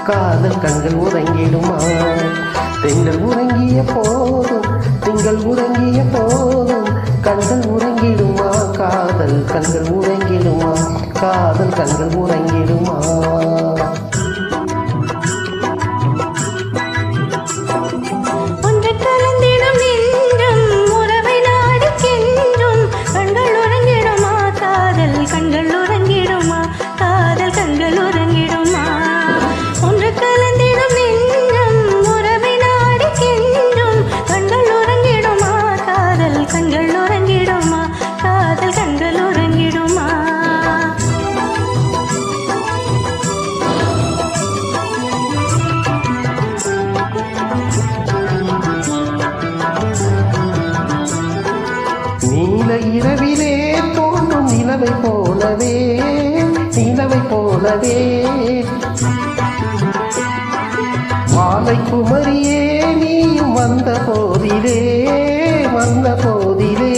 காதல் கண்கள் உறங்கிடுமா? திங்கள் உறங்கிய போதும் திங்கள் உறங்கிய போதும் கண்கள் உறங்கிடுமா? காதல் கண்கள் உறங்கிடுமா? காதல் கண்கள் உறங்கிடுமா? நீல இரவிலே தோன்றும் நிலவை போலவே நிலவை போலவே மாலை குமரியே நீயும் வந்த போதிலே வந்த போதிலே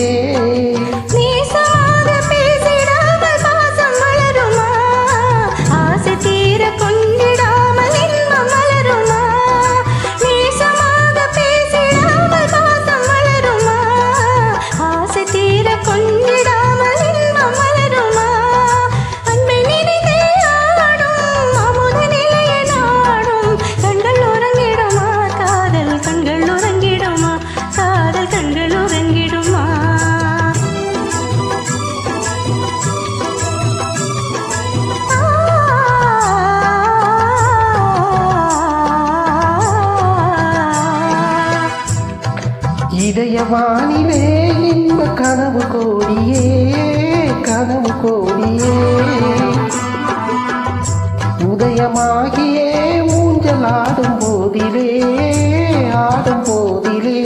இதயவானிலே இன்ப கனவு கோடியே கனவு கோடியே உதயமாகியே ஊஞ்சல் ஆடும் போதிலே ஆடும் போதிலே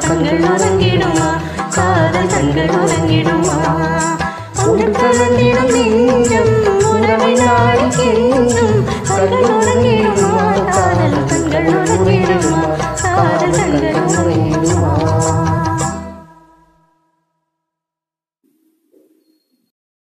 கண்கள் உறங்கிடுமா? காதல் கண்கள் உறங்கிடுமா? ஒன்று கலந்திடும் நெஞ்சம் உறவை நாடி கெஞ்சும்